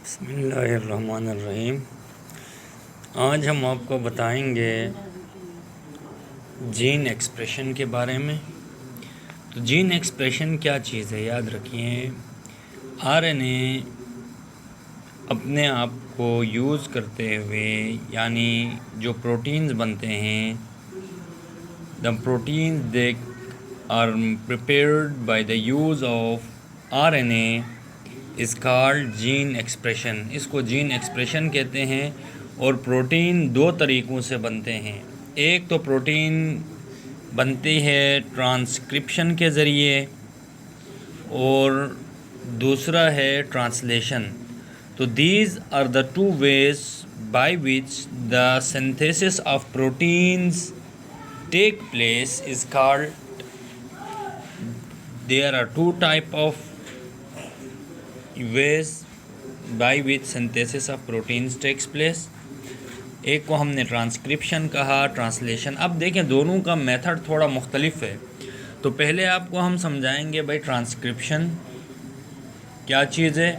बिस्मिल्लाहिर्रहमानिर्रहीम। आज हम आपको बताएंगे जीन एक्सप्रेशन के बारे में। तो जीन एक्सप्रेशन क्या चीज़ है, याद रखिए। आरएनए अपने आप को यूज़ करते हुए, यानी जो प्रोटीन्स बनते हैं, the proteins they are prepared by the use of RNA is called gene expression. इसको जीन एक्सप्रेशन कहते हैं। और प्रोटीन दो तरीक़ों से बनते हैं। एक तो प्रोटीन बनती है ट्रांसक्रिप्शन के ज़रिए और दूसरा है ट्रांसलेशन। तो these are the two ways by which the synthesis of proteins take place is called. There are two type of ways by which synthesis of proteins takes place। एक को हमने ट्रांसक्रिप्शन कहा, ट्रांसलेशन। अब देखें दोनों का method थोड़ा मुख्तलिफ है। तो पहले आपको हम समझाएंगे भाई ट्रांसक्रिप्शन क्या चीज़ है।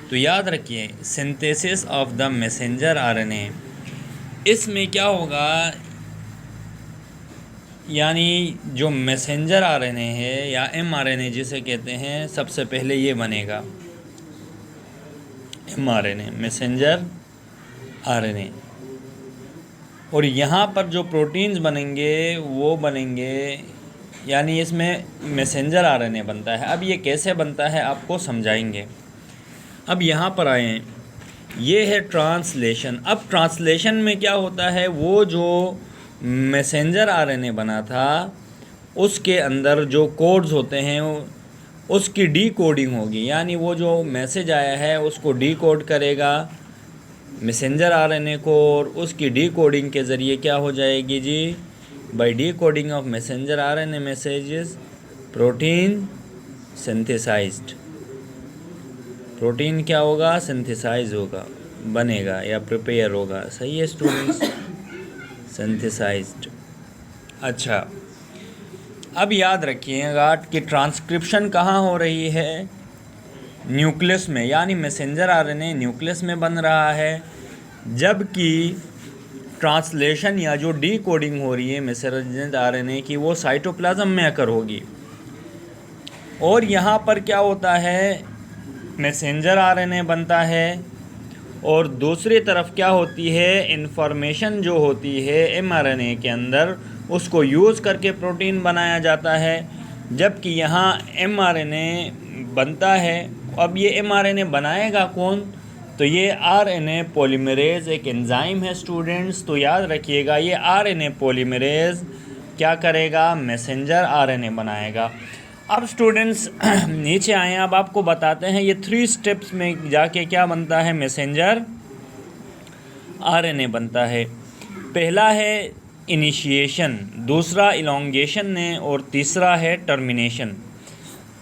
तो याद रखिए, synthesis of the messenger RNA, इसमें क्या होगा, यानी जो मैसेंजर आरएनए है या एमआरएनए जिसे कहते हैं, सबसे पहले ये बनेगा एमआरएनए, मैसेंजर आरएनए। और यहाँ पर जो प्रोटीन्स बनेंगे वो बनेंगे, यानी इसमें मैसेंजर आरएनए बनता है। अब ये कैसे बनता है आपको समझाएंगे। अब यहाँ पर आए, ये है ट्रांसलेशन। अब ट्रांसलेशन में क्या होता है, वो जो मैसेंजर आरएनए बना था उसके अंदर जो कोड्स होते हैं उसकी डी कोडिंग होगी, यानी वो जो मैसेज आया है उसको डी कोड करेगा मैसेंजर आरएनए को, और उसकी डी कोडिंग के ज़रिए क्या हो जाएगी जी, by decoding of messenger RNA messages protein synthesized. Protein क्या होगा, सिंथेसाइज होगा, बनेगा या प्रिपेयर होगा। सही है स्टूडेंट्स, सिंथेसाइज्ड। अच्छा, अब याद रखिएगा कि ट्रांसक्रिप्शन कहाँ हो रही है, न्यूक्लियस में, यानी मैसेंजर आरएनए न्यूक्लियस में बन रहा है, जबकि ट्रांसलेशन या जो डी कोडिंग हो रही है मैसेंजर आरएनए की, वो साइटोप्लाज्म में आकर होगी। और यहाँ पर क्या होता है, मैसेंजर आरएनए बनता है और दूसरी तरफ क्या होती है, इंफॉर्मेशन जो होती है एमआरएनए के अंदर उसको यूज़ करके प्रोटीन बनाया जाता है। जबकि यहाँ एमआरएनए बनता है। अब ये एमआरएनए बनाएगा कौन, तो ये आरएनए पॉलीमरेज एक एंजाइम है स्टूडेंट्स। तो याद रखिएगा, ये आरएनए पॉलीमरेज क्या करेगा, मैसेंजर आरएनए बनाएगा। अब स्टूडेंट्स नीचे आए, अब आपको बताते हैं ये 3 स्टेप्स में जाके क्या बनता है, मैसेंजर आरएनए बनता है। पहला है इनिशिएशन, दूसरा इलॉन्गेशन है और तीसरा है टर्मिनेशन।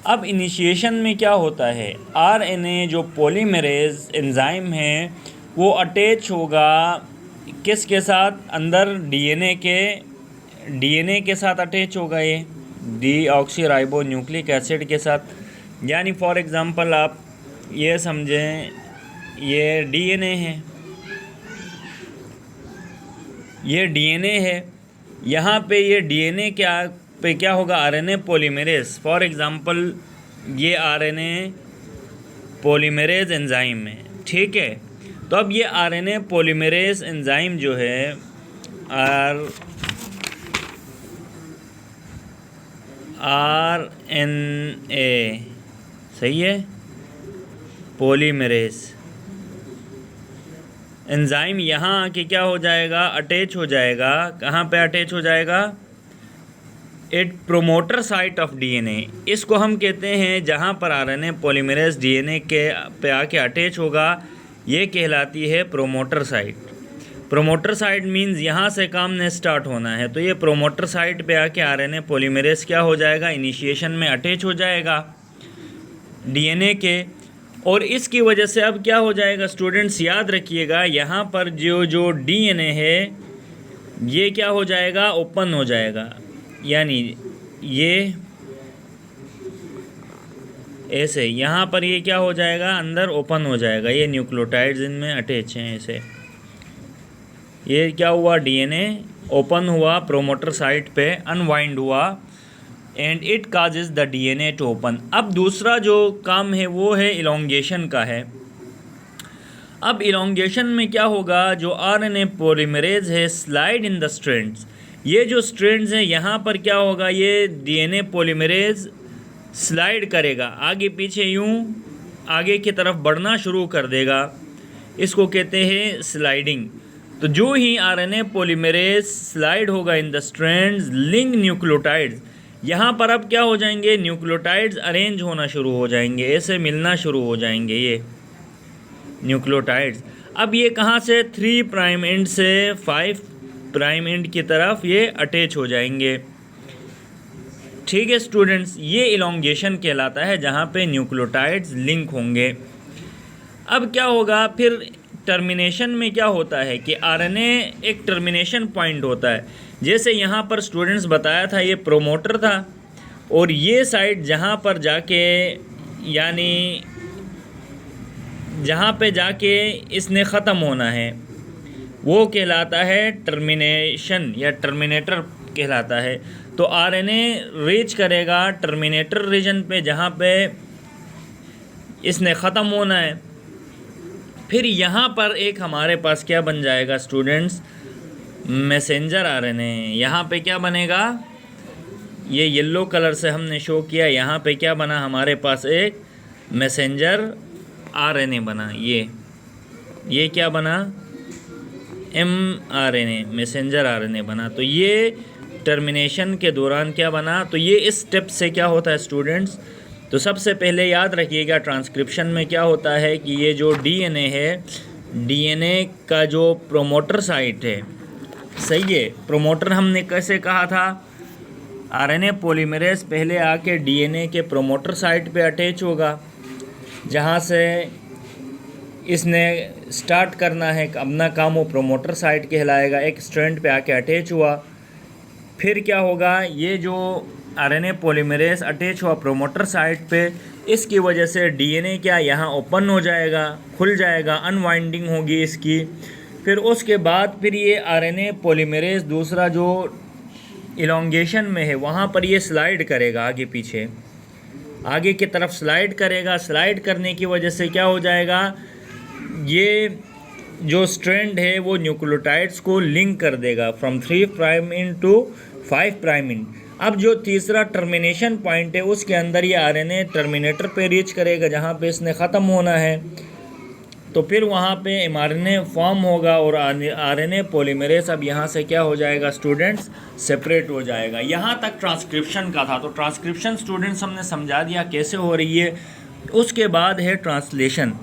अब इनिशिएशन में क्या होता है, आरएनए जो पॉलीमरेज एंजाइम है वो अटैच होगा किसके साथ, अंदर डीएनए के साथ अटैच होगा, ये डीऑक्सीराइबो न्यूक्लिक एसिड के साथ। यानी फॉर एग्ज़ाम्पल आप ये समझें, ये डीएनए है, ये डीएनए है, यहाँ पे ये डीएनए क्या होगा, आरएनए पॉलीमरेज। फॉर एग्ज़ाम्पल ये आरएनए पॉलीमरेज एंजाइम है, ठीक है। तो अब ये आरएनए पॉलीमरेज एंजाइम जो है आरएनए, सही है, पॉलीमरेज एंजाइम यहाँ आके क्या हो जाएगा, अटैच हो जाएगा। कहाँ पे अटैच हो जाएगा, at promoter site of DNA. इसको हम कहते हैं जहाँ पर आरएनए पॉलीमरेज डीएनए के पे आके अटैच होगा, ये कहलाती है promoter site. Promoter site means यहाँ से काम ने स्टार्ट होना है। तो ये प्रोमोटर साइट पे आके आरएनए पॉलीमरेज क्या हो जाएगा, इनिशिएशन में अटैच हो जाएगा डीएनए के। और इसकी वजह से अब क्या हो जाएगा स्टूडेंट्स, याद रखिएगा, यहाँ पर जो डीएनए है ये क्या हो जाएगा, ओपन हो जाएगा। यानी ये ऐसे यहाँ पर ये क्या हो जाएगा, अंदर ओपन हो जाएगा, ये न्यूक्लियोटाइड्स इनमें अटैच हैं ऐसे। ये क्या हुआ, डीएनए ओपन हुआ, प्रोमोटर साइट पे अनवाइंड हुआ and it causes the DNA to open. अब दूसरा जो काम है वो है इलोंगेशन का है। अब इलोंगेशन में क्या होगा, जो आरएनए पॉलीमरेज है स्लाइड इन द स्ट्रैंड्स, ये जो स्ट्रैंड्स हैं यहाँ पर क्या होगा, ये डीएनए पॉलीमरेज स्लाइड करेगा आगे पीछे, यूँ आगे की तरफ बढ़ना शुरू कर देगा, इसको कहते हैं स्लाइडिंग। तो जो ही आरएनए पॉलीमरेज स्लाइड होगा in the strands link nucleotides, यहाँ पर अब क्या हो जाएंगे, न्यूक्लियोटाइड्स अरेंज होना शुरू हो जाएंगे, ऐसे मिलना शुरू हो जाएंगे ये न्यूक्लियोटाइड्स। अब ये कहाँ से, 3 प्राइम एंड से 5 प्राइम एंड की तरफ ये अटैच हो जाएंगे। ठीक है स्टूडेंट्स, ये इलोंगेशन कहलाता है जहाँ पे न्यूक्लियोटाइड्स लिंक होंगे। अब क्या होगा फिर टर्मिनेशन में, क्या होता है कि आरएनए एक टर्मिनेशन पॉइंट होता है। जैसे यहाँ पर स्टूडेंट्स बताया था ये प्रोमोटर था, और ये साइड जहाँ पर जाके, यानी जहाँ पे जाके इसने ख़त्म होना है वो कहलाता है टर्मिनेशन या टर्मिनेटर कहलाता है। तो आरएनए रीच करेगा टर्मिनेटर रीजन पे जहाँ पे इसने ख़त्म होना है। फिर यहाँ पर एक हमारे पास क्या बन जाएगा स्टूडेंट्स, मैसेंजर आरएनए। यहाँ पे क्या बनेगा, ये येलो कलर से हमने शो किया, यहाँ पे क्या बना हमारे पास, एक मैसेंजर आरएनए बना। ये क्या बना, mRNA, मैसेंजर आरएनए बना। तो ये टर्मिनेशन के दौरान क्या बना, तो ये इस स्टेप से क्या होता है स्टूडेंट्स, तो सबसे पहले याद रखिएगा ट्रांसक्रिप्शन में क्या होता है कि ये जो डीएनए है, डीएनए का जो प्रोमोटर साइट है, सही है, प्रोमोटर हमने कैसे कहा था, आरएनए पॉलीमरेज पहले आके डीएनए के प्रोमोटर साइट पे अटैच होगा, जहाँ से इसने स्टार्ट करना है अपना काम, वो प्रोमोटर साइट कहलाएगा। एक स्ट्रैंड पे आके अटैच हुआ, फिर क्या होगा, ये जो आरएनए पॉलीमरेज अटैच हुआ प्रोमोटर साइट पे, इसकी वजह से डीएनए क्या यहाँ ओपन हो जाएगा, खुल जाएगा, अनवाइंडिंग होगी इसकी। फिर उसके बाद फिर ये आरएनए पॉलीमरेज दूसरा जो इलोंगेशन में है वहाँ पर ये स्लाइड करेगा आगे पीछे, आगे की तरफ स्लाइड करेगा। स्लाइड करने की वजह से क्या हो जाएगा, ये जो स्ट्रैंड है वो न्यूक्लियोटाइड्स को लिंक कर देगा from 3 prime end to 5 prime end. अब जो तीसरा टर्मिनेशन पॉइंट है उसके अंदर ये आरएनए टर्मिनेटर पे रीच करेगा जहाँ पे इसने ख़त्म होना है। तो फिर वहाँ पे एमआरएनए फॉर्म होगा और आरएनए पॉलीमरेज अब यहाँ से क्या हो जाएगा स्टूडेंट्स, सेपरेट हो जाएगा। यहाँ तक ट्रांसक्रिप्शन का था। तो ट्रांसक्रिप्शन स्टूडेंट्स हमने समझा दिया कैसे हो रही है। उसके बाद है ट्रांसलेशन।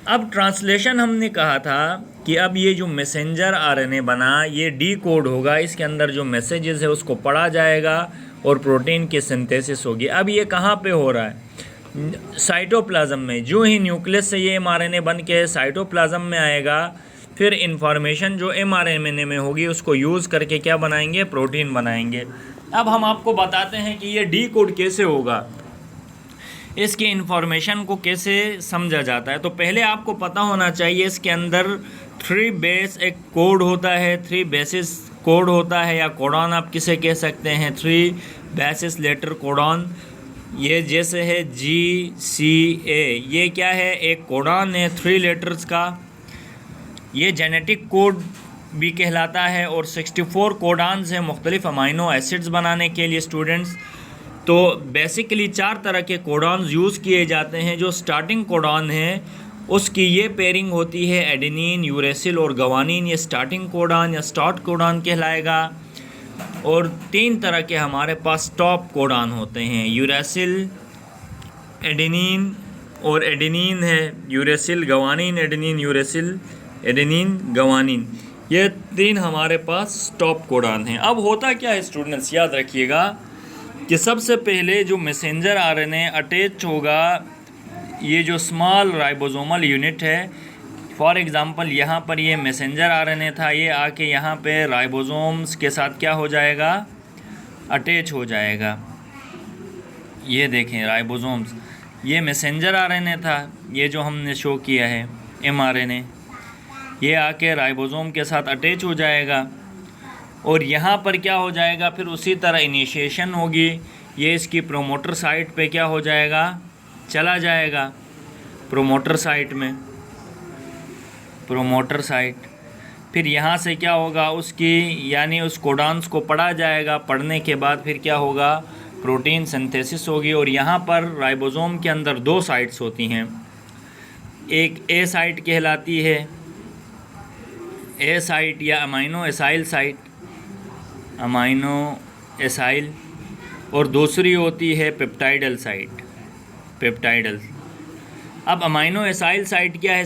अब ट्रांसलेशन हमने कहा था कि अब ये जो मैसेंजर आरएनए बना ये डीकोड होगा, इसके अंदर जो मैसेजेस है उसको पढ़ा जाएगा और प्रोटीन की सिंथेसिस होगी। अब ये कहाँ पे हो रहा है, साइटोप्लाज्म में। जो ही न्यूक्लियस से ये एमआरएनए बन के साइटोप्लाज्म में आएगा, फिर इंफॉर्मेशन जो एमआरएनए में होगी उसको यूज़ करके क्या बनाएंगे, प्रोटीन बनाएंगे। अब हम आपको बताते हैं कि ये डीकोड कैसे होगा, इसकी इंफॉर्मेशन को कैसे समझा जाता है। तो पहले आपको पता होना चाहिए इसके अंदर 3 बेस एक कोड होता है, 3 बेसिस कोड होता है, या कोडॉन आप किसे कह सकते हैं, 3 बेसिस लेटर कोडॉन। ये जैसे है GCA, ये क्या है, एक कोडॉन है 3 लेटर्स का। ये जेनेटिक कोड भी कहलाता है और 64 कोडॉन्स हैं मुख्तलिफ अमाइनो एसिड्स बनाने के लिए स्टूडेंट्स। तो बेसिकली 4 तरह के कोडॉन्स यूज़ किए जाते हैं। जो स्टार्टिंग कोडॉन है उसकी ये पेयरिंग होती है एडेनिन, यूरेसिल और गवानीन। ये स्टार्टिंग कोडॉन या स्टार्ट कोडॉन कहलाएगा। और 3 तरह के हमारे पास टॉप कोडॉन होते हैं, यूरेसिल, एडेनिन और एडेनिन है, uracil, guanine, adenine, uracil, adenine, guanine. ये 3 हमारे पास टॉप कोडॉन हैं। अब होता क्या है स्टूडेंट्स, याद रखिएगा कि सबसे पहले जो मैसेंजर आरएनए अटैच होगा, ये जो स्मॉल राइबोसोमल यूनिट है, फॉर एग्ज़ाम्पल यहाँ पर ये मैसेंजर आरएनए था, ये आके यहाँ पे राइबोसोम्स के साथ क्या हो जाएगा, अटैच हो जाएगा। ये देखें राइबोसोम्स, ये मैसेंजर आरएनए था, ये जो हमने शो किया है mRNA, ये आके राइबोसोम के साथ अटैच हो जाएगा और यहाँ पर क्या हो जाएगा, फिर उसी तरह इनिशिएशन होगी, ये इसकी प्रोमोटर साइट पे क्या हो जाएगा, चला जाएगा प्रोमोटर साइट में, प्रोमोटर साइट। फिर यहाँ से क्या होगा, उसकी यानी उस कोडान्स को पढ़ा जाएगा, पढ़ने के बाद फिर क्या होगा, प्रोटीन सिंथेसिस होगी। और यहाँ पर राइबोसोम के अंदर 2 साइट्स होती हैं, एक ए साइट कहलाती है, ए साइट या amino acyl site, amino acyl, और दूसरी होती है पेप्टाइडल साइट, पेप्टाइडल। अब अमाइनो एसाइल साइट क्या है?